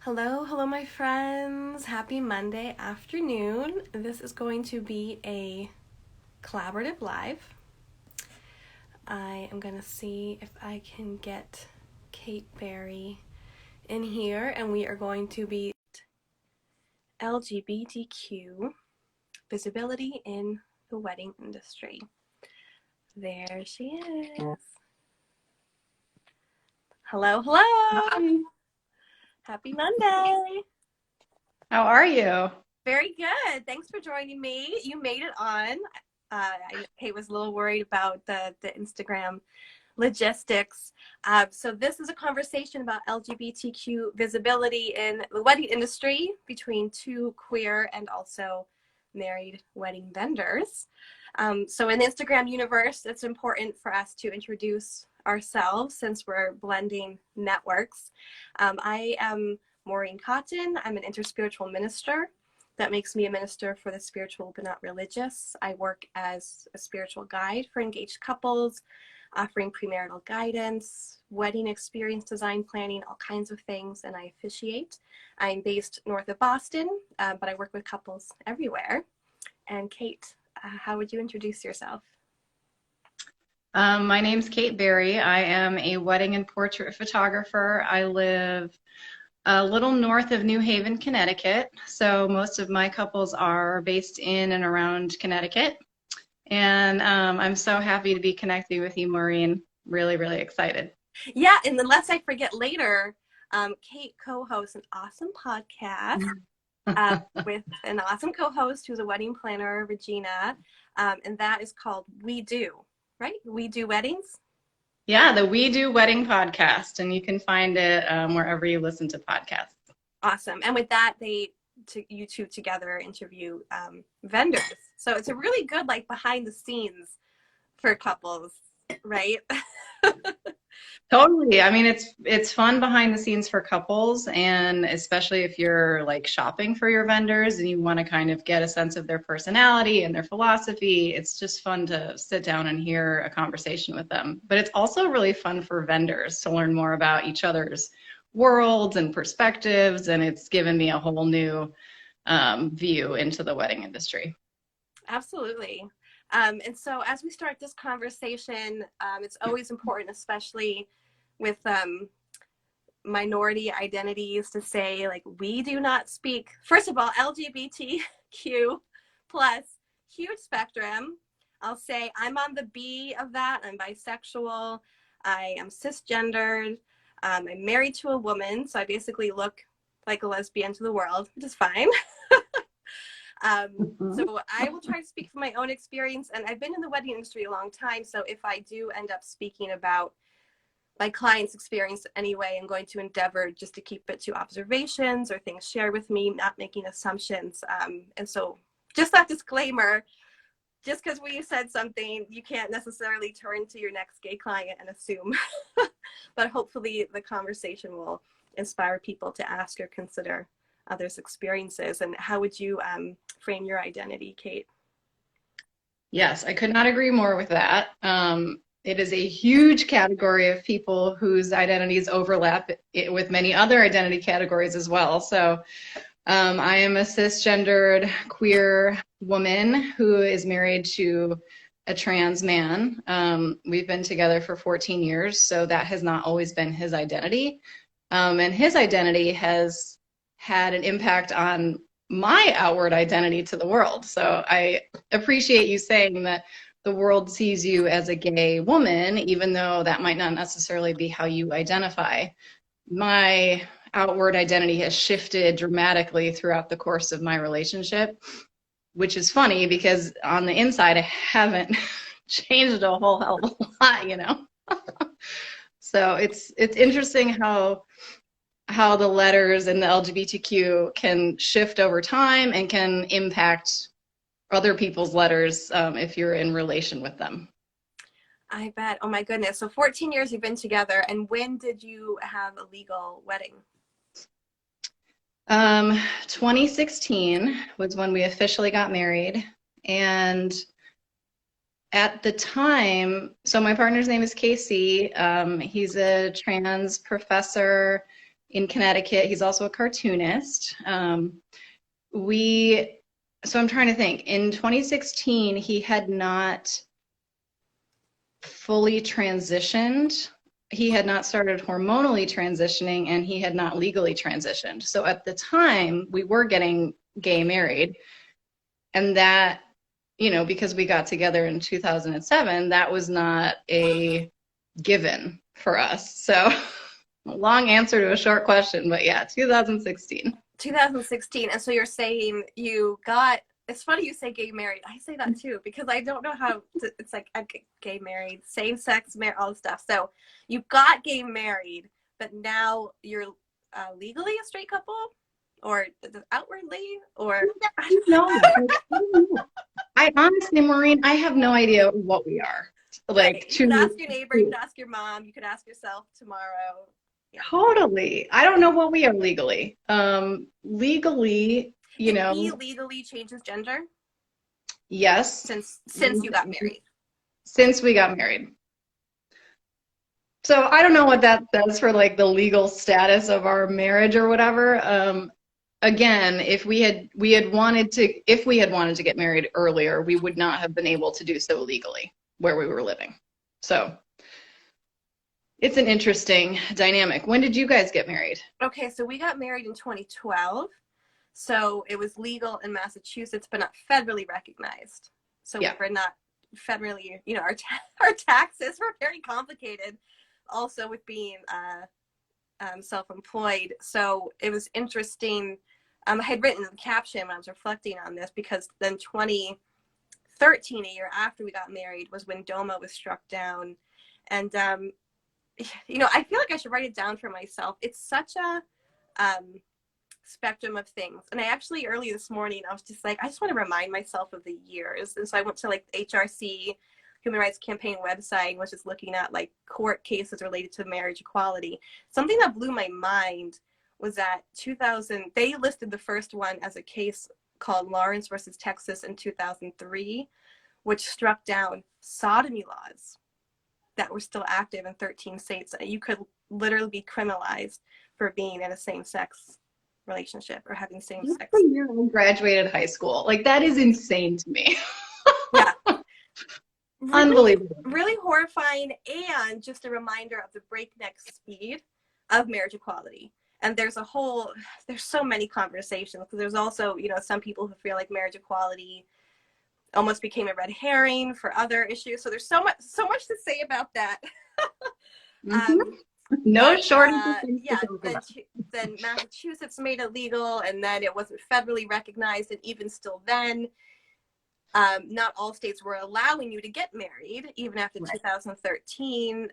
Hello, my friends. Happy Monday afternoon. This is going to be a collaborative live. I am going to see if I can get Cate Barry in here, and we are going to be LGBTQ visibility in the wedding industry. There she is. Hello. Hi. Happy Monday. How are you? Very good. Thanks for joining me. You made it on. Kate was a little worried about the Instagram logistics. So this is a conversation about LGBTQ visibility in the wedding industry between two queer and also married wedding vendors. So in the Instagram universe, it's important for us to introduce ourselves since we're blending networks. I am Maureen Cotton. I'm an interspiritual minister. That makes me a minister for the spiritual but not religious. I work as a spiritual guide for engaged couples, offering premarital guidance, wedding experience design planning, all kinds of things, and I officiate. I'm based north of Boston, but I work with couples everywhere. And Kate, how would you introduce yourself? My name's Cate Barry. I am a wedding and portrait photographer. I live a little north of New Haven, Connecticut. So most of my couples are based in and around Connecticut. And I'm so happy to be connecting with you, Maureen. Really, really excited. Yeah, and unless I forget later, Kate co-hosts an awesome podcast with an awesome co-host who's a wedding planner, Regina, and that is called We Do, right? We Do Weddings. Yeah, the We Do Wedding podcast, and you can find it wherever you listen to podcasts. Awesome. And with that, you two together interview vendors. So it's a really good like behind the scenes for couples, right? Totally. I mean, it's fun behind the scenes for couples, and especially if you're like shopping for your vendors and you want to kind of get a sense of their personality and their philosophy. It's just fun to sit down and hear a conversation with them. But it's also really fun for vendors to learn more about each other's worlds and perspectives, and it's given me a whole new view into the wedding industry. Absolutely. And so as we start this conversation, it's always important, especially with minority identities, to say like we do not speak, first of all, LGBTQ plus, huge spectrum. I'll say I'm on the B of that. I'm bisexual. I am cisgendered. I'm married to a woman, so I basically look like a lesbian to the world, which is fine. So I will try to speak from my own experience, and I've been in the wedding industry a long time. So if I do end up speaking about my client's experience anyway, I'm going to endeavor just to keep it to observations or things shared with me, not making assumptions. And so just that disclaimer, just because we said something, you can't necessarily turn to your next gay client and assume, but hopefully the conversation will inspire people to ask or consider others' experiences. And how would you frame your identity, Kate? Yes, I could not agree more with that. It is a huge category of people whose identities overlap with many other identity categories as well. So I am a cisgendered queer woman who is married to a trans man. We've been together for 14 years, so that has not always been his identity. And his identity has had an impact on my outward identity to the world. So I appreciate you saying that the world sees you as a gay woman, even though that might not necessarily be how you identify. My outward identity has shifted dramatically throughout the course of my relationship, which is funny because on the inside, I haven't changed a whole hell of a lot, you know? So it's interesting how the letters in the LGBTQ can shift over time and can impact other people's letters if you're in relation with them. I bet. Oh my goodness. So 14 years you've been together. And when did you have a legal wedding? 2016 was when we officially got married. And at the time, so my partner's name is Casey. He's a trans professor in Connecticut. He's also a cartoonist. So I'm trying to think. In 2016, he had not fully transitioned. He had not started hormonally transitioning, and he had not legally transitioned. So at the time, we were getting gay married. And that, because we got together in 2007, that was not a given for us. So a long answer to a short question, but yeah, 2016. 2016. And so you're saying it's funny you say gay married. I say that too, because I don't know how it's like gay married, same sex married, all the stuff. So you got gay married, but now you're legally a straight couple, or outwardly, or I don't know. I honestly, Maureen, I have no idea what we are. Right. You could ask your neighbor, you could ask your mom, you could ask yourself tomorrow. Yeah. Totally. I don't know what we are legally. Legally, He legally changes gender? Yes. Since you got married. Since we got married. So I don't know what that says for like the legal status of our marriage or whatever. Again, if we had wanted to get married earlier, we would not have been able to do so legally where we were living. So it's an interesting dynamic. When did you guys get married? Okay, so we got married in 2012. So it was legal in Massachusetts, but not federally recognized. So we were not federally, our taxes were very complicated also with being self-employed. So it was interesting. I had written the caption when I was reflecting on this, because then 2013, a year after we got married, was when DOMA was struck down. And, I feel like I should write it down for myself. It's such a spectrum of things. And I actually, early this morning, I was just like, I just want to remind myself of the years. And so I went to like the HRC Human Rights Campaign website, was just looking at like court cases related to marriage equality. Something that blew my mind was that 2000, they listed the first one as a case called Lawrence versus Texas in 2003, which struck down sodomy laws that were still active in 13 states. You could literally be criminalized for being in a same-sex relationship or having same-sex. That's the year I graduated high school. Like, that is insane to me. Yeah. Unbelievable. Really horrifying, and just a reminder of the breakneck speed of marriage equality. And there's so many conversations, because there's also, some people who feel like marriage equality almost became a red herring for other issues. So there's so much to say about that. No shortage. Then Massachusetts made it legal, and then it wasn't federally recognized. And even still then, not all states were allowing you to get married, even after 2013.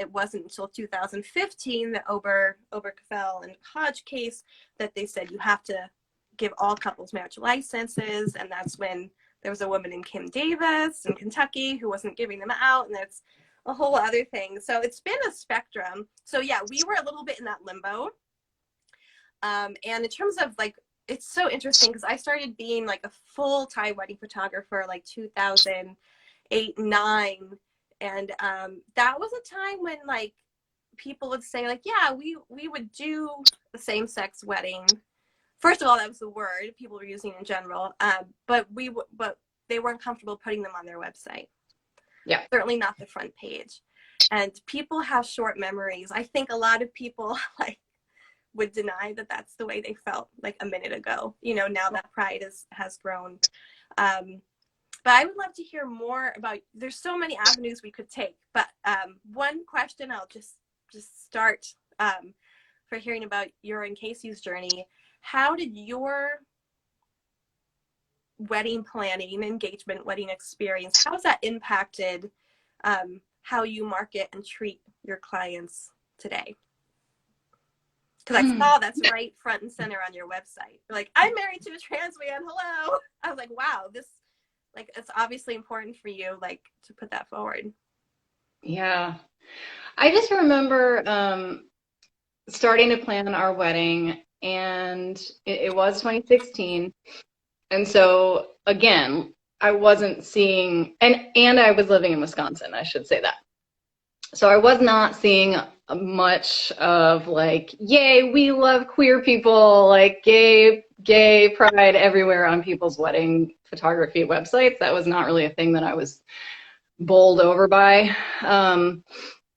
It wasn't until 2015, the Obergefell and Hodge case, that they said you have to give all couples marriage licenses. And that's when there was a woman named Kim Davis in Kentucky who wasn't giving them out, and that's a whole other thing. So it's been a spectrum. So yeah, we were a little bit in that limbo. And in terms of like, it's so interesting, because I started being like a full-time wedding photographer like 2008, 9. And that was a time when like people would say like, yeah, we would do the same-sex wedding. First of all, that was the word people were using in general, but they weren't comfortable putting them on their website. Yeah, certainly not the front page. And people have short memories. I think a lot of people like would deny that that's the way they felt like a minute ago. Now that pride has grown. But I would love to hear more about. There's so many avenues we could take. But one question I'll just start for hearing about your and Casey's journey. How did your wedding planning, engagement, wedding experience, how has that impacted how you market and treat your clients today? Because I saw that's right front and center on your website. You're like, I'm married to a trans man, hello. I was like, wow, this, like, it's obviously important for you, like, to put that forward. Yeah. I just remember starting to plan our wedding, and it was 2016. And so again, I wasn't seeing, and I was living in Wisconsin, I should say that. So I was not seeing much of like, yay, we love queer people, like gay pride everywhere on people's wedding photography websites. That was not really a thing that I was bowled over by.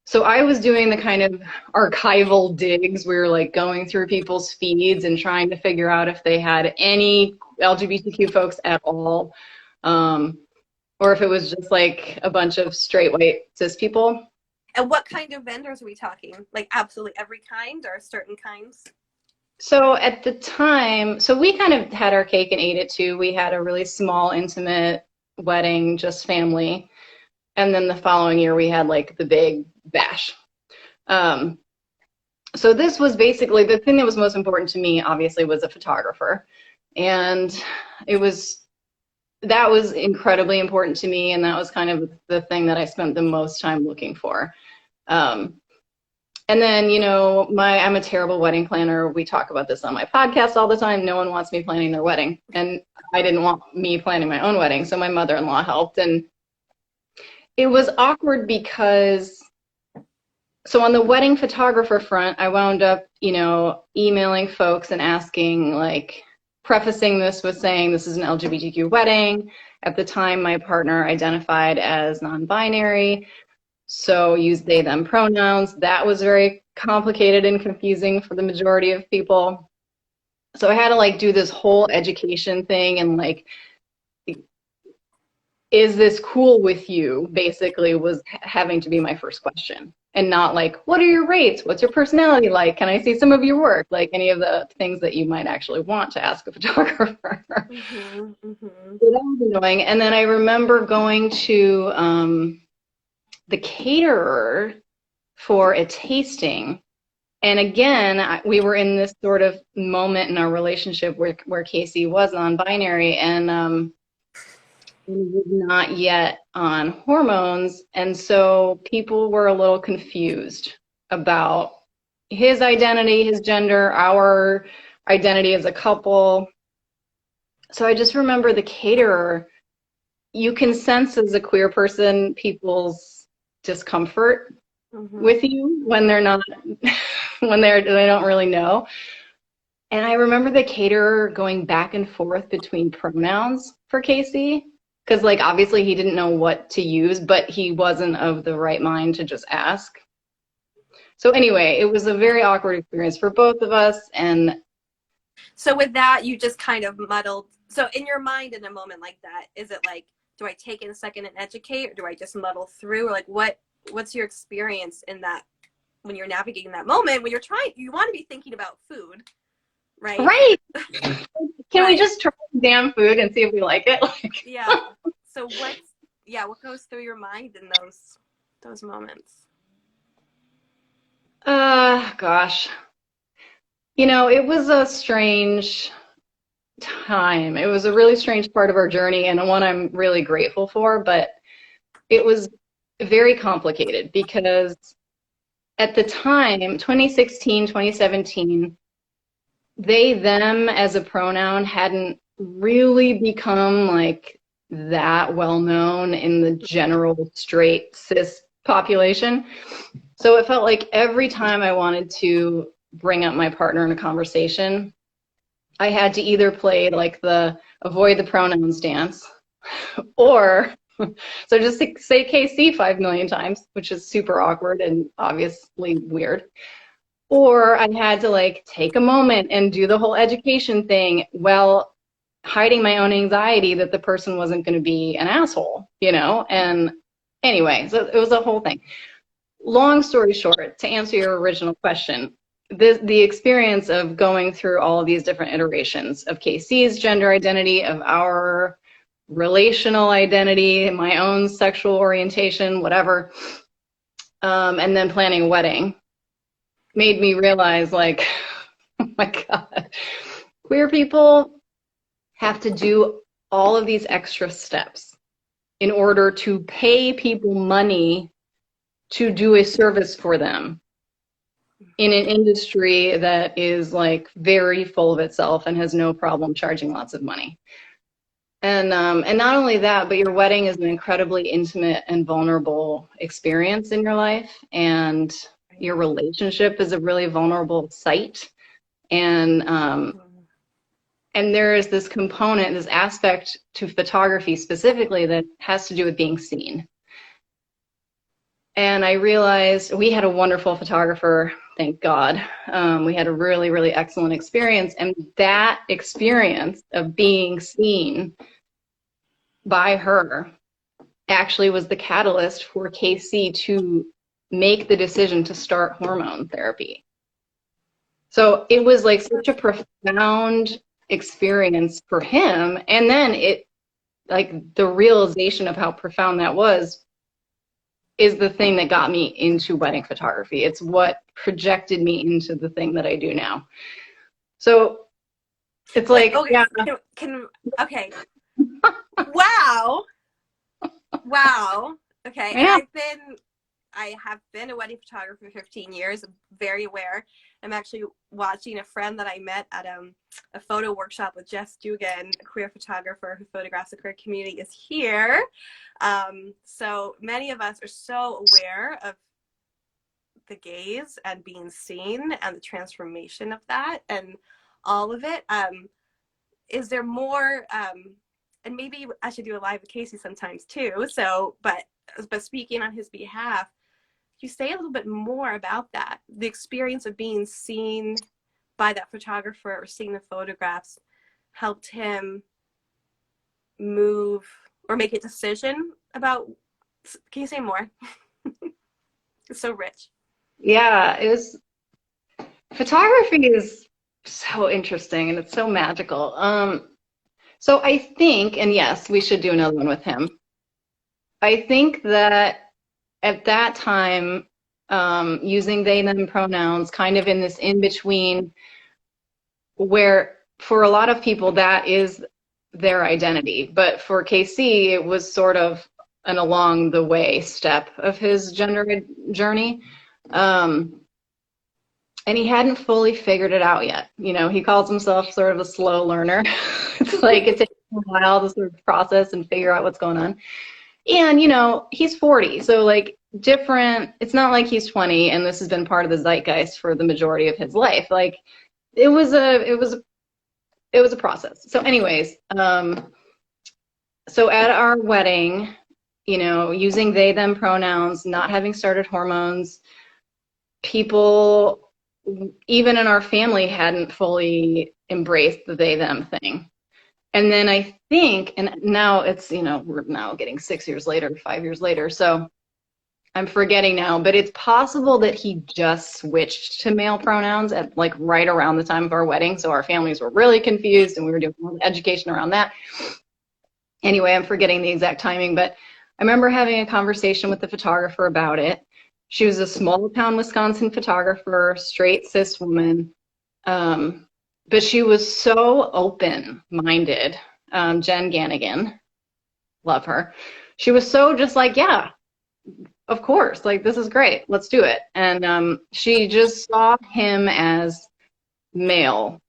So I was doing the kind of archival digs. We were like going through people's feeds and trying to figure out if they had any LGBTQ folks at all, or if it was just like a bunch of straight white cis people. And what kind of vendors are we talking? Like absolutely every kind or certain kinds? So at the time, so we kind of had our cake and ate it too. We had a really small, intimate wedding, just family. And then the following year we had like the big bash. So this was basically the thing that was most important to me, obviously, was a photographer. And that was incredibly important to me. And that was kind of the thing that I spent the most time looking for. And then, you know, I'm a terrible wedding planner. We talk about this on my podcast all the time. No one wants me planning their wedding. And I didn't want me planning my own wedding. So my mother-in-law helped. And it was awkward because, so on the wedding photographer front, I wound up, you know, emailing folks and asking, like, prefacing this with saying this is an LGBTQ wedding. At the time, my partner identified as non-binary, so used they, them pronouns. That was very complicated and confusing for the majority of people. So I had to like do this whole education thing and like, is this cool with you, basically was having to be my first question. And not like, what are your rates? What's your personality like? Can I see some of your work? Like any of the things that you might actually want to ask a photographer. So that was annoying. And then I remember going to the caterer for a tasting. And again, we were in this sort of moment in our relationship where Casey was non-binary and was not yet on hormones. And so people were a little confused about his identity, his gender, our identity as a couple. So I just remember the caterer, you can sense as a queer person people's discomfort with you when they're not, when they don't really know. And I remember the caterer going back and forth between pronouns for Casey. Because, like, obviously he didn't know what to use, but he wasn't of the right mind to just ask. So anyway, it was a very awkward experience for both of us. And so with that, you just kind of muddled. So in your mind in a moment like that, is it like, do I take it a second and educate, or do I just muddle through? Or like, what's your experience in that when you're navigating that moment, when you want to be thinking about food, right? Right. Can we just try damn food and see if we like it? Like, yeah. So what goes through your mind in those moments? Gosh. You know, it was a strange time. It was a really strange part of our journey and one I'm really grateful for, but it was very complicated because at the time, 2016, 2017, they, them as a pronoun hadn't really become like that well known in the general straight cis population. So it felt like every time I wanted to bring up my partner in a conversation, I had to either play like the avoid the pronouns dance or so just say KC 5 million times, which is super awkward and obviously weird. Or I had to like take a moment and do the whole education thing while hiding my own anxiety that the person wasn't going to be an asshole, you know? And anyway, so it was a whole thing. Long story short, to answer your original question, the experience of going through all of these different iterations of KC's gender identity, of our relational identity, my own sexual orientation, whatever, and then planning a wedding, made me realize, like, oh my God, queer people have to do all of these extra steps in order to pay people money to do a service for them in an industry that is like very full of itself and has no problem charging lots of money. And not only that, but your wedding is an incredibly intimate and vulnerable experience in your life. And your relationship is a really vulnerable site. And there is this component, this aspect to photography specifically that has to do with being seen. And I realized we had a wonderful photographer, thank God. We had a really, really excellent experience. And that experience of being seen by her actually was the catalyst for Casey to make the decision to start hormone therapy. So it was like such a profound experience for him. And then it, like, the realization of how profound that was is the thing that got me into wedding photography. It's what projected me into the thing that I do now. So it's like, okay, yeah. Okay. Wow. Okay. Yeah. And I have been a wedding photographer for 15 years. I'm very aware. I'm actually watching a friend that I met at a photo workshop with Jess Dugan, a queer photographer who photographs the queer community, is here. So many of us are so aware of the gaze and being seen and the transformation of that and all of it. Is there more, and maybe I should do a live with Casey sometimes too. So, but speaking on his behalf, you say a little bit more about that, the experience of being seen by that photographer or seeing the photographs helped him move or make a decision about, can you say more? It's so rich. Yeah, photography is so interesting and it's so magical. So I think, and yes, we should do another one with him. I think that at that time, using they, them pronouns, kind of in this in-between, where for a lot of people that is their identity. But for KC, it was sort of an along the way step of his gender journey. And he hadn't fully figured it out yet. You know, he calls himself sort of a slow learner. It's like it takes a while to sort of process and figure out what's going on. And, you know, he's 40, so like different, it's not like he's 20 and this has been part of the zeitgeist for the majority of his life. Like it was a process. So anyways, so at our wedding, you know, using they, them pronouns, not having started hormones, people, even in our family, hadn't fully embraced the they, them thing. And then I think, and now it's, you know, we're now getting 6 years later, 5 years later, so I'm forgetting now, but it's possible that he just switched to male pronouns at like right around the time of our wedding. So our families were really confused and we were doing education around that. Anyway, I'm forgetting the exact timing, but I remember having a conversation with the photographer about it. She was a small town Wisconsin photographer, straight cis woman. But she was so open-minded, Jen Gannigan, love her. She was so just like, yeah, of course, like this is great, let's do it. And she just saw him as male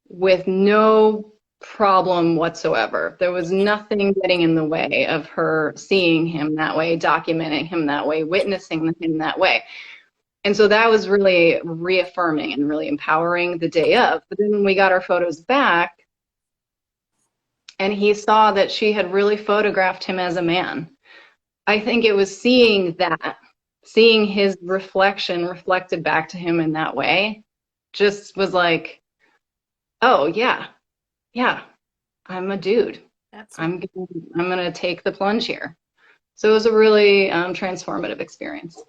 with no problem whatsoever. There was nothing getting in the way of her seeing him that way, documenting him that way, witnessing him that way. And so that was really reaffirming and really empowering the day of. But then when we got our photos back and he saw that she had really photographed him as a man, I think it was seeing that, seeing his reflection reflected back to him in that way, just was like, oh, yeah, I'm a dude. I'm gonna take the plunge here. So it was a really transformative experience.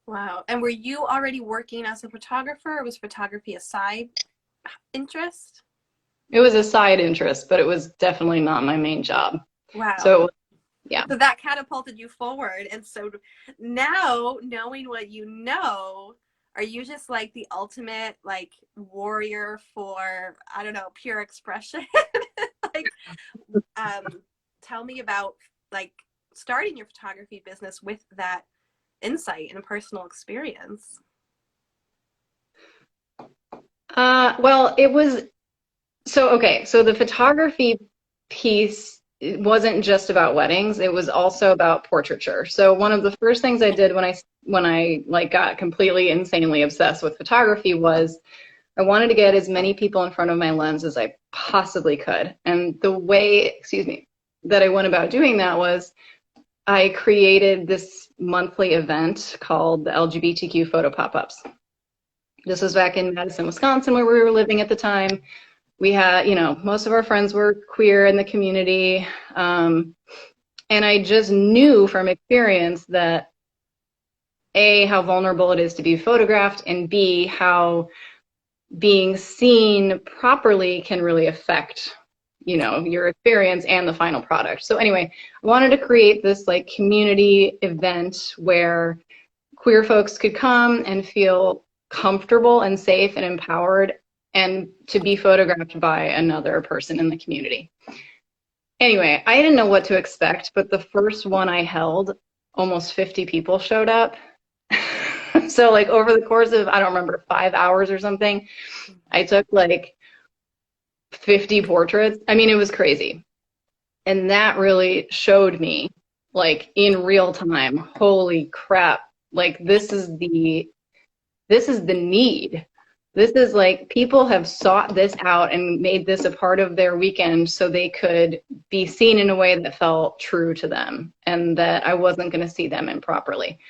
Wow. And were you already working as a photographer, or was photography a side interest? It was a side interest, but it was definitely not my main job. Wow. So, yeah. So that catapulted you forward. And so now, knowing what you know, are you just like the ultimate like warrior for, I don't know, pure expression? Like, tell me about like starting your photography business with that insight and a personal experience. Well, it was, so, okay, so the photography piece it wasn't just about weddings, it was also about portraiture. So one of the first things I did when I like got completely insanely obsessed with photography was I wanted to get as many people in front of my lens as I possibly could. And the way, excuse me, that I went about doing that was I created this monthly event called the LGBTQ photo pop-ups. This was back in Madison, Wisconsin, where we were living at the time. We had, most of our friends were queer in the community. And I just knew from experience that A, how vulnerable it is to be photographed, and B, how being seen properly can really affect, your experience and the final product. So anyway, I wanted to create this like community event where queer folks could come and feel comfortable and safe and empowered and to be photographed by another person in the community. Anyway, I didn't know what to expect, but the first one I held, almost 50 people showed up. So like over the course of, I don't remember, 5 hours or something, I took like 50 portraits. I mean, it was crazy. And that really showed me, like in real time, holy crap, like this is the need. This is like people have sought this out and made this a part of their weekend so they could be seen in a way that felt true to them and that I wasn't going to see them improperly.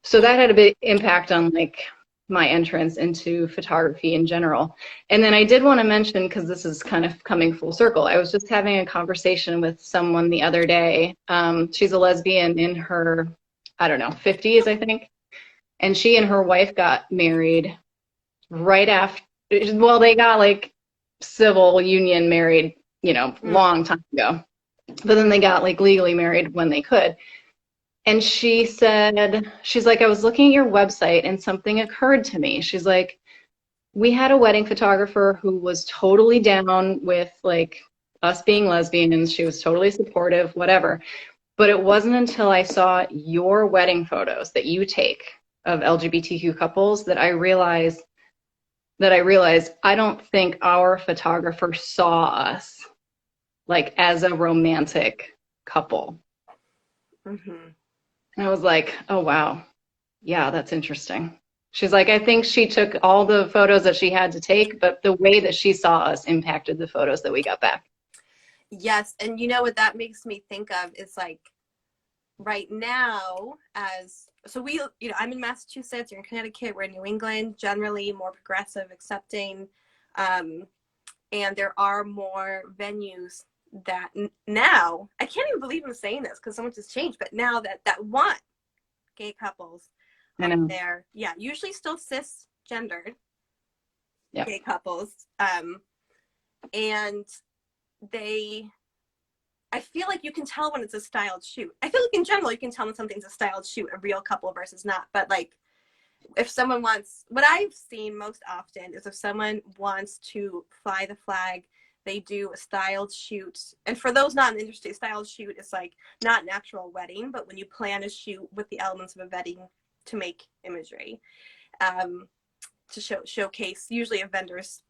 So that had a big impact on like my entrance into photography in general. And then I did want to mention, because this is kind of coming full circle, I was just having a conversation with someone the other day. She's a lesbian in her, I don't know, 50s, I think. And she and her wife got married right after, well, they got like civil union married, long time ago. But then they got like legally married when they could. And she said, she's like, I was looking at your website and something occurred to me. She's like, we had a wedding photographer who was totally down with like us being lesbians. She was totally supportive, whatever. But it wasn't until I saw your wedding photos that you take of LGBTQ couples that I realized I don't think our photographer saw us like as a romantic couple. Mm-hmm. And I was like, oh, wow. Yeah, that's interesting. She's like, I think she took all the photos that she had to take, but the way that she saw us impacted the photos that we got back. Yes. And you know what that makes me think of is like right now so we, I'm in Massachusetts, you're in Connecticut, we're in New England, generally more progressive, accepting. And there are more venues that now, I can't even believe I'm saying this because so much has changed, but now that want gay couples out there, usually still cisgendered gay couples, and I feel like you can tell when it's a styled shoot. I feel like in general you can tell when something's a styled shoot, a real couple versus not, but like if someone wants, what I've seen most often is if someone wants to fly the flag, they do a styled shoot. And for those not in the industry, a styled shoot is like not an actual wedding, but when you plan a shoot with the elements of a wedding to make imagery, to showcase, usually a vendor's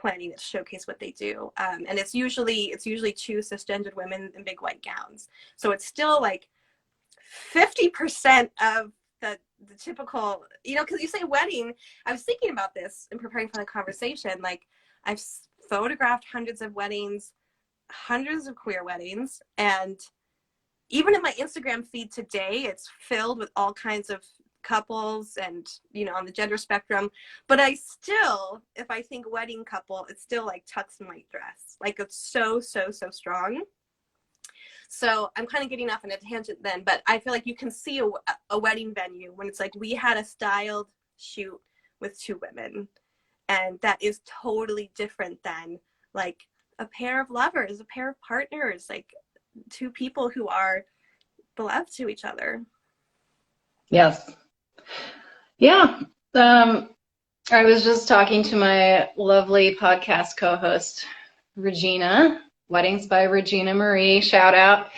planning to showcase what they do. And it's usually two cisgendered women in big white gowns. So it's still like 50% of the typical, because you say wedding, I was thinking about this in preparing for the conversation. Like I've photographed hundreds of weddings, hundreds of queer weddings, and even in my Instagram feed today, it's filled with all kinds of couples and, on the gender spectrum. But I still, if I think wedding couple, it's still like tux and white dress. Like it's so, so, so strong. So I'm kind of getting off on a tangent then, but I feel like you can see a wedding venue when it's like we had a styled shoot with two women. And that is totally different than like a pair of lovers, a pair of partners, like two people who are beloved to each other. Yes. Yeah. I was just talking to my lovely podcast co-host, Regina, Weddings by Regina Marie, shout out,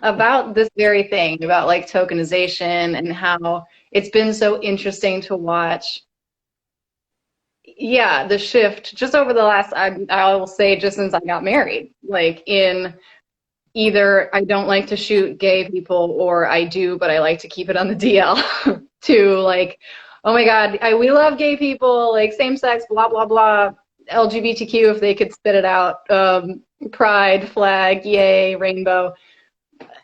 about this very thing, about like tokenization and how it's been so interesting to watch yeah, the shift just over the last, I will say just since I got married, like in either I don't like to shoot gay people or I do, but I like to keep it on the DL to like, oh my God, we love gay people, like same sex, blah, blah, blah. LGBTQ, if they could spit it out, pride, flag, yay, rainbow.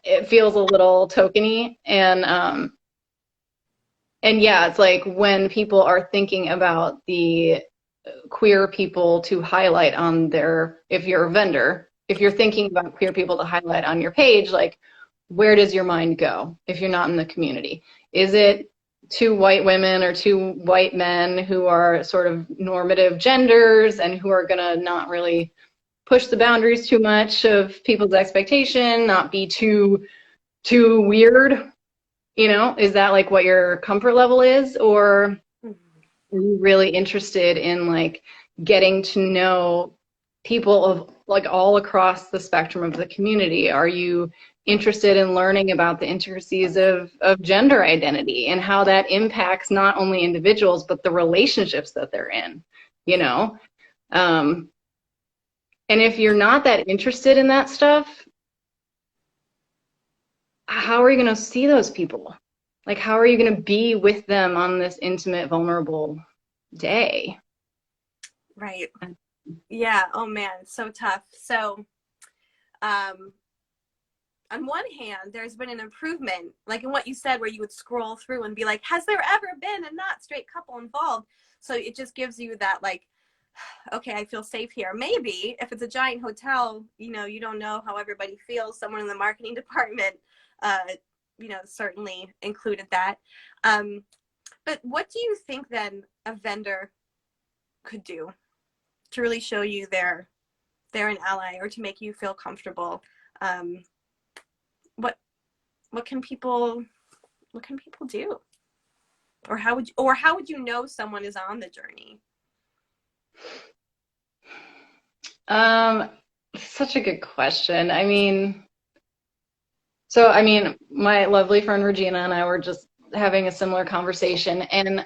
It feels a little tokeny. And yeah, it's like when people are thinking about the queer people to highlight on their, if you're a vendor, if you're thinking about queer people to highlight on your page, like where does your mind go if you're not in the community? Is it two white women or two white men who are sort of normative genders and who are gonna not really push the boundaries too much of people's expectation, not be too weird? You know, is that like what your comfort level is, or are you really interested in like getting to know people of like all across the spectrum of the community? Are you interested in learning about the intricacies of gender identity and how that impacts not only individuals but the relationships that they're in, you know? And if you're not that interested in that stuff, how are you going to see those people? Like, how are you going to be with them on this intimate, vulnerable day? Right. Yeah. Oh man, so tough. So, on one hand, there's been an improvement, like in what you said, where you would scroll through and be like, has there ever been a not straight couple involved? So it just gives you that like, okay, I feel safe here. Maybe if it's a giant hotel, you know, you don't know how everybody feels. Someone in the marketing department, you know, certainly included that. But what do you think then a vendor could do to really show you they're an ally or to make you feel comfortable? What can people do? Or how would you know someone is on the journey? Such a good question. I mean, my lovely friend Regina and I were just having a similar conversation, and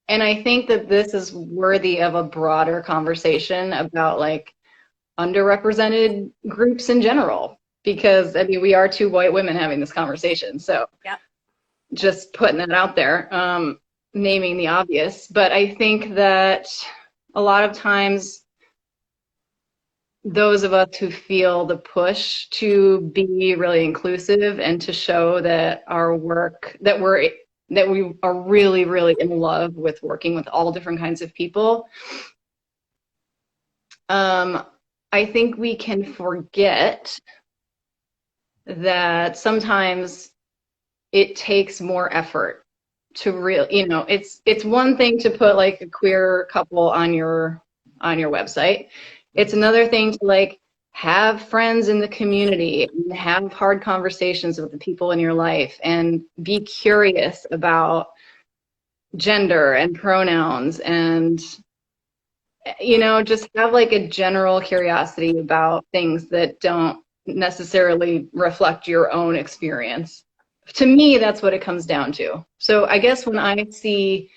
I think that this is worthy of a broader conversation about like underrepresented groups in general, because I mean, we are two white women having this conversation, so Yep. just putting it out there, naming the obvious. But I think that a lot of times those of us who feel the push to be really inclusive and to show that our work, that we are really, really in love with working with all different kinds of people, I think we can forget that sometimes it takes more effort to you know, it's one thing to put like a queer couple on your website. It's another thing to like have friends in the community and have hard conversations with the people in your life and be curious about gender and pronouns, and you know, just have like a general curiosity about things that don't necessarily reflect your own experience. To me, that's what it comes down to. So I guess when I see,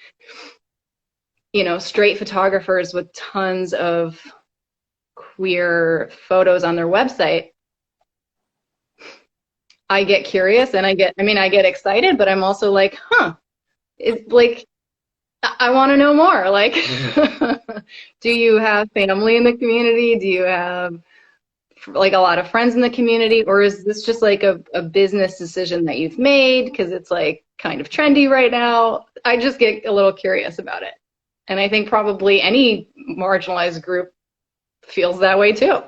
you know, straight photographers with tons of queer photos on their website, I get curious and I get excited, but I'm also like, huh, it's like, I want to know more. Like, do you have family in the community? Do you have like a lot of friends in the community? Or is this just like a business decision that you've made because it's like kind of trendy right now? I just get a little curious about it. And I think probably any marginalized group feels that way too.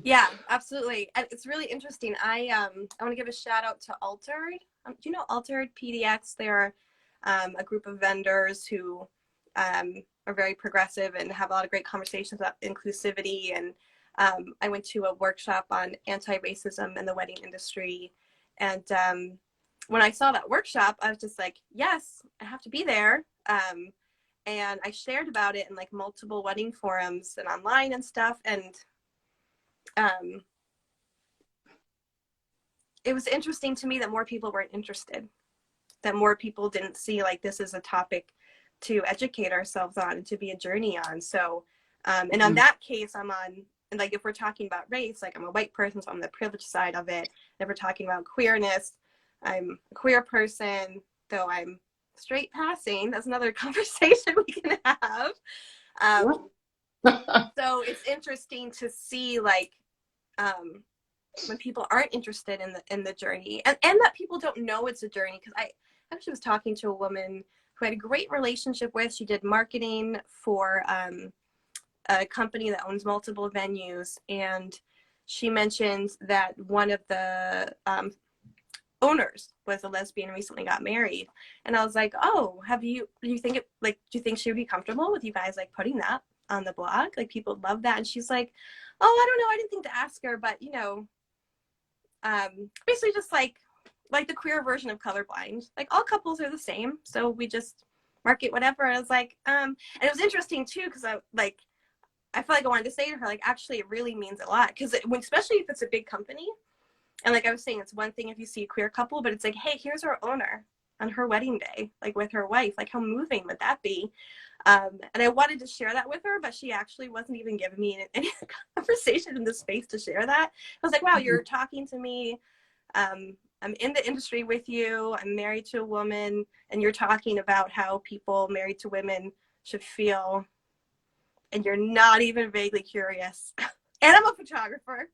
Yeah, absolutely. And it's really interesting. I want to give a shout out to Altered. Do you know Altered PDX? They're a group of vendors who are very progressive and have a lot of great conversations about inclusivity. And I went to a workshop on anti-racism in the wedding industry. And when I saw that workshop, I was just like, yes, I have to be there. And I shared about it in like multiple wedding forums and online and stuff. And it was interesting to me that more people weren't interested, that more people didn't see like this is a topic to educate ourselves on and to be a journey on. So, and on that case, I'm on, and like if we're talking about race, like I'm a white person, so I'm the privileged side of it. If we're talking about queerness, I'm a queer person, though I'm straight passing. That's another conversation we can have. So it's interesting to see like when people aren't interested in the journey, and that people don't know it's a journey. Because I actually was talking to a woman who I had a great relationship with. She did marketing for a company that owns multiple venues, and she mentioned that one of the owners was a lesbian and recently got married. And I was like, oh, do you think she would be comfortable with you guys like putting that on the blog? Like people love that. And she's like, oh, I don't know, I didn't think to ask her, but you know, basically just like the queer version of colorblind. Like all couples are the same, so we just market whatever. And I was like, and it was interesting too, because I feel like I wanted to say to her, like, actually, it really means a lot. Because especially if it's a big company, and like I was saying, it's one thing if you see a queer couple, but it's like, hey, here's our owner on her wedding day, like with her wife. Like, how moving would that be? And I wanted to share that with her, but she actually wasn't even giving me any conversation in the space to share that. I was like, wow, you're talking to me. I'm in the industry with you. I'm married to a woman, and you're talking about how people married to women should feel, and you're not even vaguely curious. And I'm a photographer.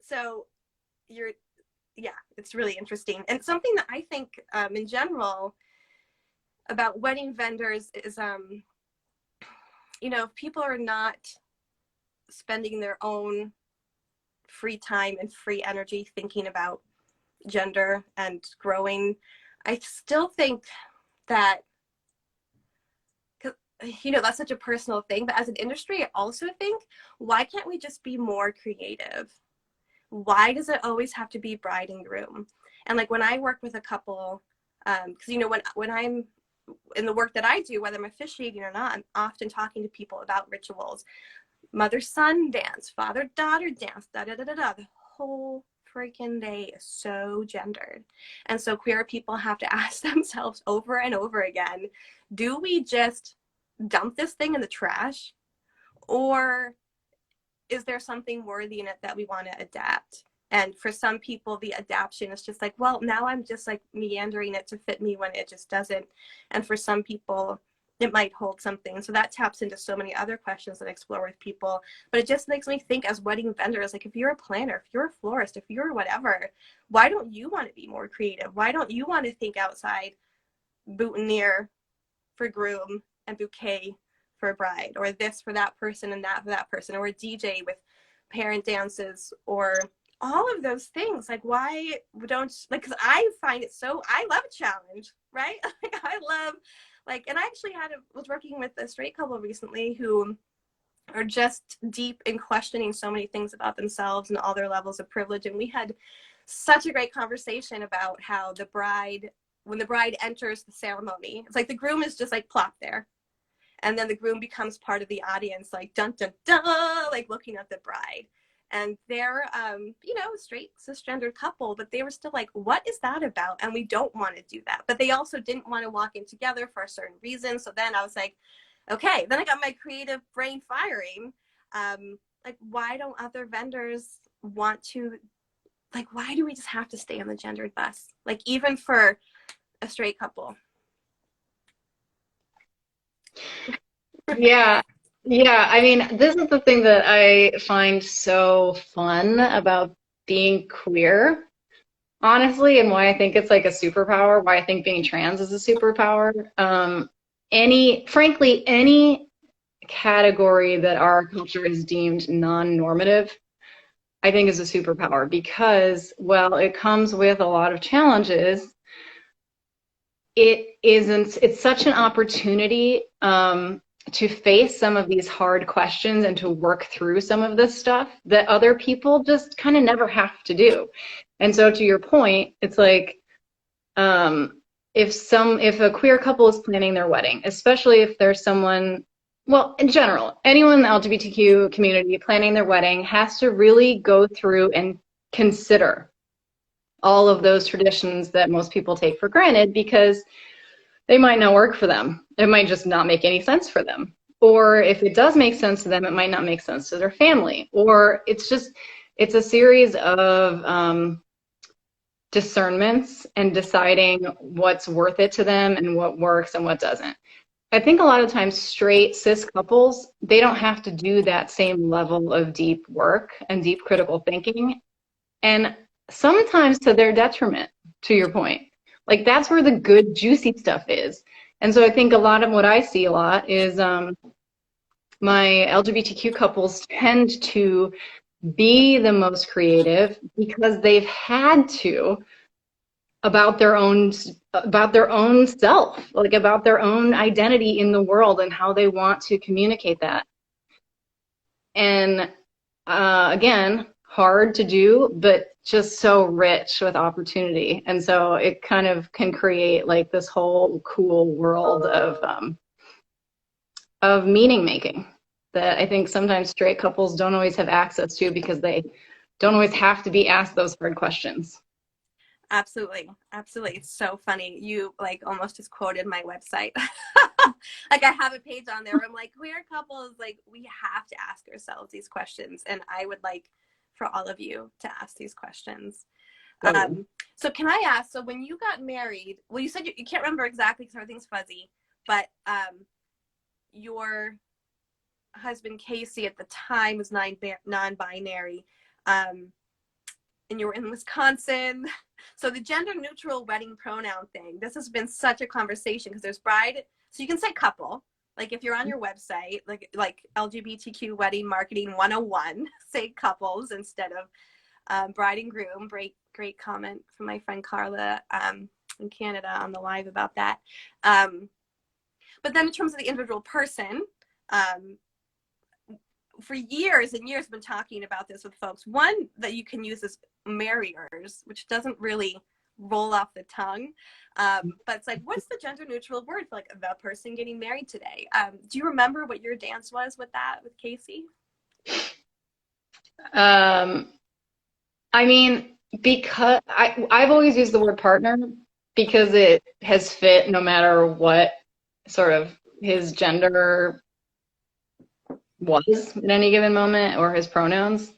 So it's really interesting. And something that I think in general about wedding vendors is, you know, if people are not spending their own free time and free energy thinking about gender and growing, I still think that, you know, that's such a personal thing, but as an industry, I also think, why can't we just be more creative? Why does it always have to be bride and groom? And like when I work with a couple, because you know, when I'm in the work that I do, whether I'm officiating or not, I'm often talking to people about rituals, mother-son dance, father-daughter dance, da da da da da. The whole freaking day is so gendered, and so queer people have to ask themselves over and over again: do we just dump this thing in the trash, or is there something worthy in it that we want to adapt? And for some people, the adaptation is just like, well, now I'm just like meandering it to fit me when it just doesn't. And for some people, it might hold something. So that taps into so many other questions that I explore with people. But it just makes me think, as wedding vendors, like if you're a planner, if you're a florist, if you're whatever, why don't you want to be more creative? Why don't you want to think outside boutonniere for groom and bouquet for a bride, or this for that person and that for that person, or a DJ with parent dances, or all of those things? Like, why don't, like, because I find it so, I love a challenge, right? Like, I love, like, and I actually was working with a straight couple recently who are just deep in questioning so many things about themselves and all their levels of privilege. And we had such a great conversation about how when the bride enters the ceremony, it's like the groom is just like plopped there. And then the groom becomes part of the audience, like dun dun dun, like looking at the bride. And they're, you know, a straight cisgendered couple, but they were still like, what is that about? And we don't want to do that. But they also didn't want to walk in together for a certain reason. So then I was like, okay, then I got my creative brain firing. Like, why don't other vendors want to, like, why do we just have to stay on the gendered bus? Like, even for a straight couple. Yeah. Yeah. I mean, this is the thing that I find so fun about being queer, honestly, and why I think it's like a superpower, why I think being trans is a superpower. Frankly, any category that our culture is deemed non-normative, I think is a superpower because, well, it comes with a lot of challenges. It's such an opportunity to face some of these hard questions and to work through some of this stuff that other people just kind of never have to do. And so to your point, it's like if a queer couple is planning their wedding, especially if there's someone, well, in general, anyone in the LGBTQ community planning their wedding has to really go through and consider all of those traditions that most people take for granted, because they might not work for them. It might just not make any sense for them. Or if it does make sense to them, it might not make sense to their family. Or it's a series of discernments and deciding what's worth it to them and what works and what doesn't. I think a lot of times straight cis couples, they don't have to do that same level of deep work and deep critical thinking. And sometimes to their detriment, to your point. Like that's where the good, juicy stuff is. And so I think a lot of what I see a lot is my LGBTQ couples tend to be the most creative because they've had to about their own self, like about their own identity in the world and how they want to communicate that. And again, hard to do, but just so rich with opportunity. And so it kind of can create like this whole cool world of meaning making that I think sometimes straight couples don't always have access to because they don't always have to be asked those hard questions. Absolutely. Absolutely. It's so funny. You like almost just quoted my website. Like I have a page on there where I'm like, queer couples, like we have to ask ourselves these questions. And I would like for all of you to ask these questions. So can I ask, so when you got married, well, you said you can't remember exactly because everything's fuzzy, but your husband Casey at the time was non-binary, and you were in Wisconsin. So the gender neutral wedding pronoun thing, this has been such a conversation because there's bride, so you can say couple, like if you're on your website, like LGBTQ wedding marketing 101, say couples instead of bride and groom. Great comment from my friend Carla in Canada on the live about that. But then in terms of the individual person, for years and years, I've been talking about this with folks. One that you can use is marriers, which doesn't really roll off the tongue. But it's like, what's the gender neutral word for like the person getting married today? Do you remember what your dance was with that, with Casey? I mean, because I've always used the word partner because it has fit no matter what sort of his gender was at any given moment or his pronouns.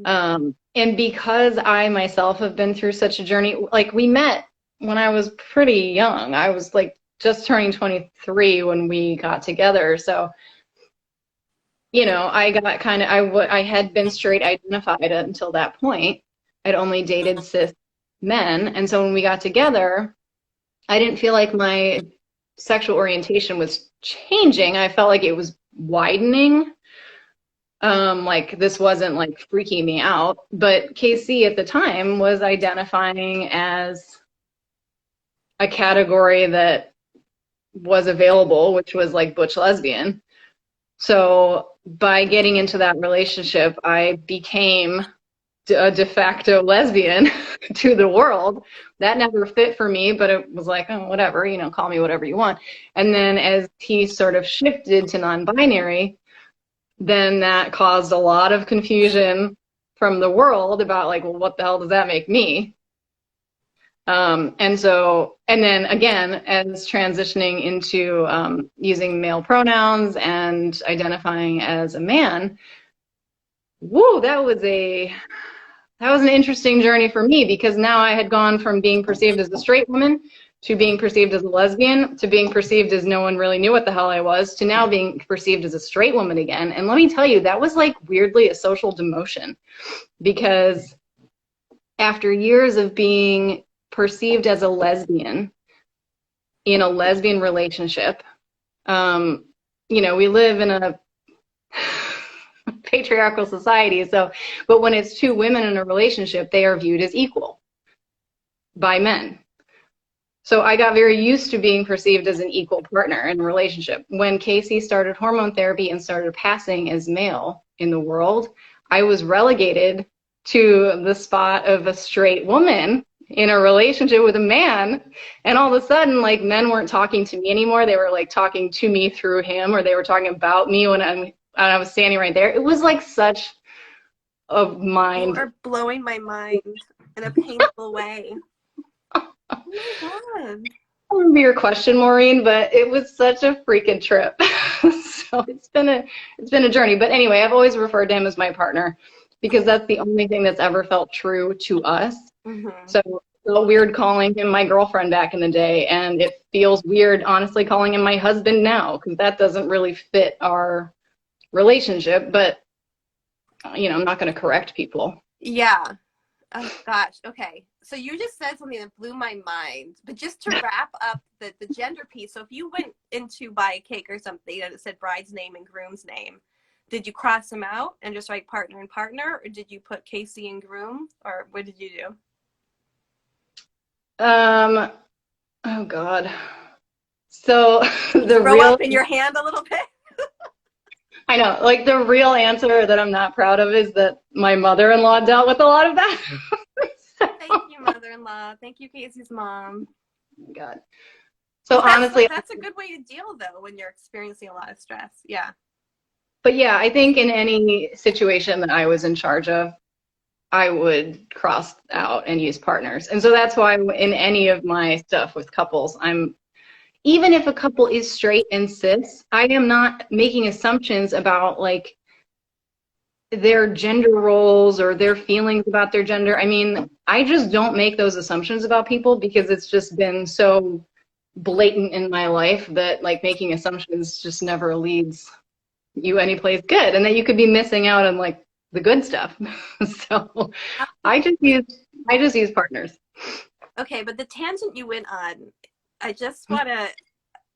Mm-hmm. And because I myself have been through such a journey, like we met when I was pretty young. I was like just turning 23 when we got together. So, you know, I got kind of, I had been straight identified until that point. I'd only dated cis men. And so when we got together, I didn't feel like my sexual orientation was changing. I felt like it was widening. Like this wasn't like freaking me out, but Casey at the time was identifying as a category that was available, which was like butch lesbian. So by getting into that relationship, I became a de facto lesbian to the world. That never fit for me, but it was like, oh, whatever, you know, call me whatever you want. And then as he sort of shifted to non-binary, then that caused a lot of confusion from the world about like, well, what the hell does that make me? And then again, as transitioning into using male pronouns and identifying as a man, woo, that was an interesting journey for me because now I had gone from being perceived as a straight woman to being perceived as a lesbian, to being perceived as no one really knew what the hell I was, to now being perceived as a straight woman again. And let me tell you, that was like weirdly a social demotion because after years of being perceived as a lesbian in a lesbian relationship, you know, we live in a patriarchal society, so, but when it's two women in a relationship, they are viewed as equal by men. So I got very used to being perceived as an equal partner in a relationship. When Casey started hormone therapy and started passing as male in the world, I was relegated to the spot of a straight woman in a relationship with a man. And all of a sudden, like, men weren't talking to me anymore. They were like talking to me through him, or they were talking about me when I was standing right there. It was like such a mind. You are blowing my mind in a painful way. Oh my God. remember your question, Maureen, but it was such a freaking trip. So it's been a journey. But anyway, I've always referred to him as my partner because that's the only thing that's ever felt true to us. Mm-hmm. So it felt weird calling him my girlfriend back in the day, and it feels weird, honestly, calling him my husband now because that doesn't really fit our relationship. But I'm not going to correct people. Yeah. Oh gosh. Okay. So you just said something that blew my mind. But just to wrap up the gender piece. So if you went in to buy a cake or something and it said bride's name and groom's name, did you cross them out and just write partner and partner, or did you put Casey and groom, or what did you do? Oh God. So the Throw real up in your hand a little bit. I know, like the real answer that I'm not proud of is that my mother-in-law dealt with a lot of that. Thank you, mother-in-law. Thank you, Casey's mom. Oh my God. So Well, honestly, that's a good way to deal though when you're experiencing a lot of stress. Yeah. but yeah, I think in any situation that I was in charge of, I would cross out and use partners. And so that's why in any of my stuff with couples, even if a couple is straight and cis, I am not making assumptions about like their gender roles or their feelings about their gender. I mean, I just don't make those assumptions about people because it's just been so blatant in my life that like making assumptions just never leads you anyplace good, and that you could be missing out on like the good stuff. So I just use partners. Okay, but the tangent you went on, I just want to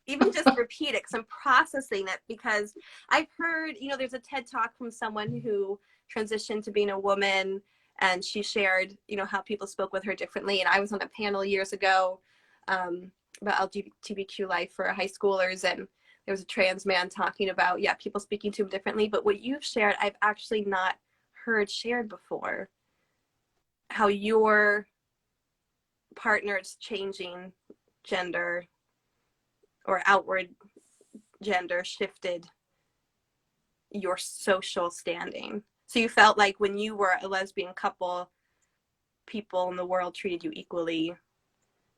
even just repeat it because I'm processing it, because I've heard, there's a TED talk from someone who transitioned to being a woman, and she shared, how people spoke with her differently. And I was on a panel years ago about LGBTQ life for high schoolers, and there was a trans man talking about, people speaking to him differently. But what you've shared, I've actually not heard shared before, how your partner's changing gender or outward gender shifted your social standing. So you felt like when you were a lesbian couple, people in the world treated you equally,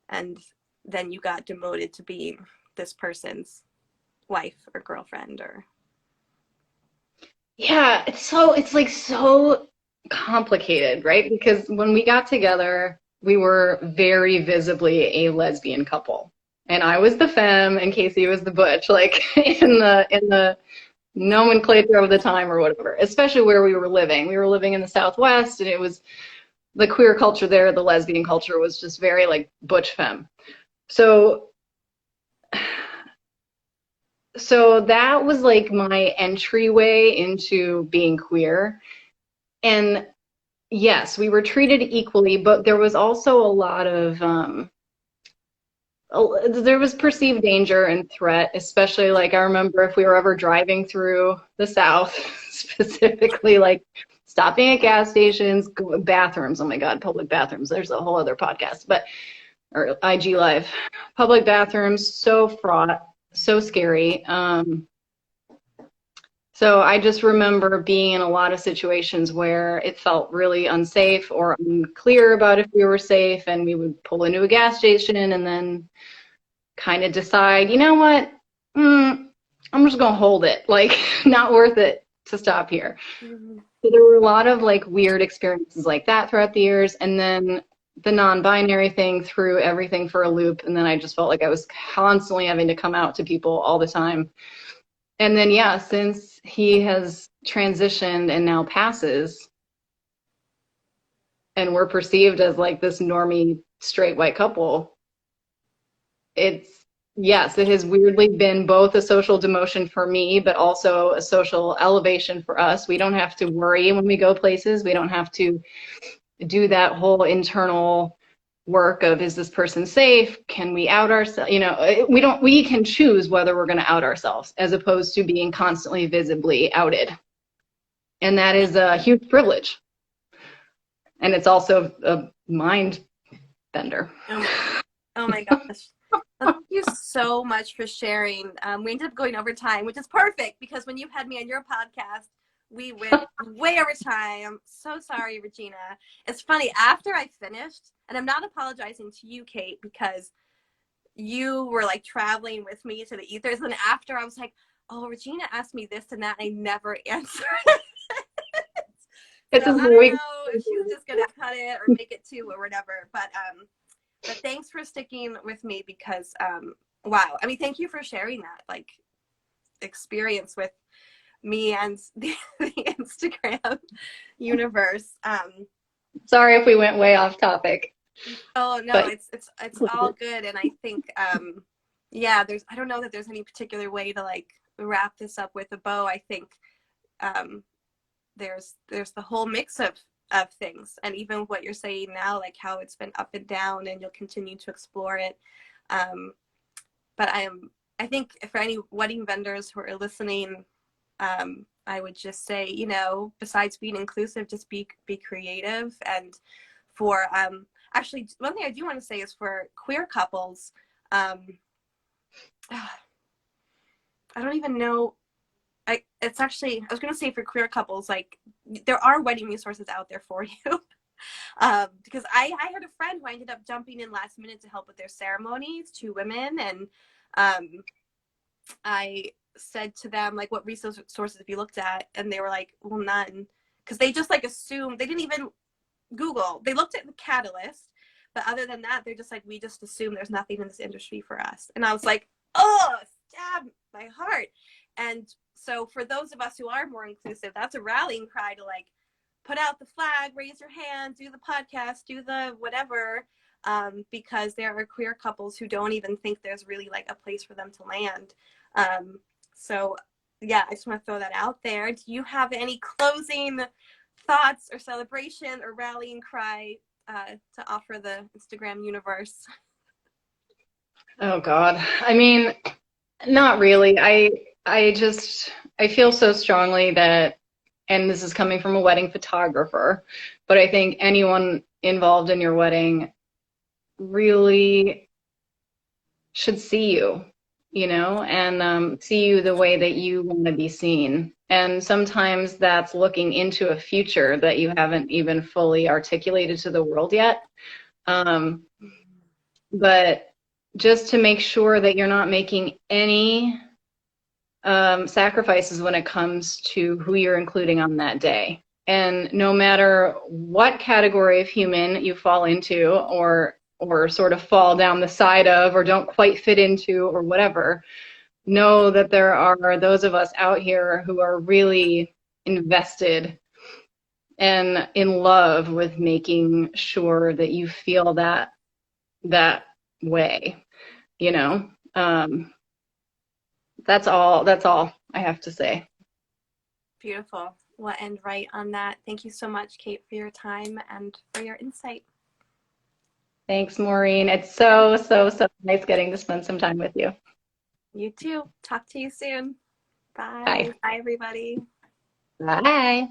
and then you got demoted to be this person's wife or girlfriend, or Yeah, it's like so complicated, right? Because when we got together, we were very visibly a lesbian couple. And I was the femme and Casey was the butch, like in the nomenclature of the time or whatever, especially where we were living. We were living in the Southwest, and it was the queer culture there, the lesbian culture was just very like butch femme. So so that was like my entryway into being queer. And yes, we were treated equally, but there was also a lot of there was perceived danger and threat, especially like I remember if we were ever driving through the South, specifically like stopping at gas stations, bathrooms. Oh my God, public bathrooms. There's a whole other podcast, but or IG Live. Public bathrooms, so fraught, so scary. So I just remember being in a lot of situations where it felt really unsafe or unclear about if we were safe, and we would pull into a gas station and then kind of decide, you know what, I'm just gonna hold it, like not worth it to stop here. mm-hmm. So there were a lot of like weird experiences like that throughout the years, and then the non-binary thing threw everything for a loop, and then I just felt like I was constantly having to come out to people all the time. And then, yeah, since he has transitioned and now passes, and we're perceived as like this normie straight white couple, yes, it has weirdly been both a social demotion for me, but also a social elevation for us. We don't have to worry when we go places. We don't have to do that whole internal work of, is this person safe? Can we out ourselves? We can choose whether we're going to out ourselves as opposed to being constantly visibly outed. And that is a huge privilege. And it's also a mind bender. Oh my gosh. Thank you so much for sharing. We ended up going over time, which is perfect because when you had me on your podcast, we went way over time. I'm so sorry, Regina. It's funny, after I finished, and I'm not apologizing to you, Kate, because you were like traveling with me to the ethers, and after I was like, oh, Regina asked me this and that, and I never answered. So I don't know if she's just gonna cut it or make it 2 or whatever. But thanks for sticking with me, because wow, I mean, thank you for sharing that like experience with me and the Instagram universe. Sorry if we went way off topic. Oh no, but it's all good. And I think yeah, I don't know that there's any particular way to like wrap this up with a bow. I think there's the whole mix of things, and even what you're saying now, like how it's been up and down, and you'll continue to explore it. But I think for any wedding vendors who are listening, I would just say, you know, besides being inclusive, just be creative. And for actually, one thing I do want to say is for queer couples, I don't even know. I was going to say for queer couples, like there are wedding resources out there for you. Because I had a friend who I ended up jumping in last minute to help with their ceremonies, 2 women. And I said to them, like, what resources have you looked at? And they were like, well, none. Because they just like assumed, they didn't even Google. They looked at the Catalyst, but other than that, they're just like, we just assume there's nothing in this industry for us. And I was like, oh, stab my heart. And so for those of us who are more inclusive, that's a rallying cry to like put out the flag, raise your hand, do the podcast, do the whatever, because there are queer couples who don't even think there's really like a place for them to land. So yeah, I just want to throw that out there. Do you have any closing thoughts or celebration or rallying cry to offer the Instagram universe? Oh God. I mean, not really. I feel so strongly that, and this is coming from a wedding photographer, but I think anyone involved in your wedding really should see you, you know, and see you the way that you want to be seen. And sometimes that's looking into a future that you haven't even fully articulated to the world yet. But just to make sure that you're not making any sacrifices when it comes to who you're including on that day. And no matter what category of human you fall into, or sort of fall down the side of, or don't quite fit into, or whatever, know that there are those of us out here who are really invested and in love with making sure that you feel that way, you know. That's all I have to say. Beautiful. We'll end right on that. Thank you so much, Cate, for your time and for your insight. Thanks, Maureen. It's so nice getting to spend some time with you. You too. Talk to you soon. Bye. Bye. Bye, everybody. Bye.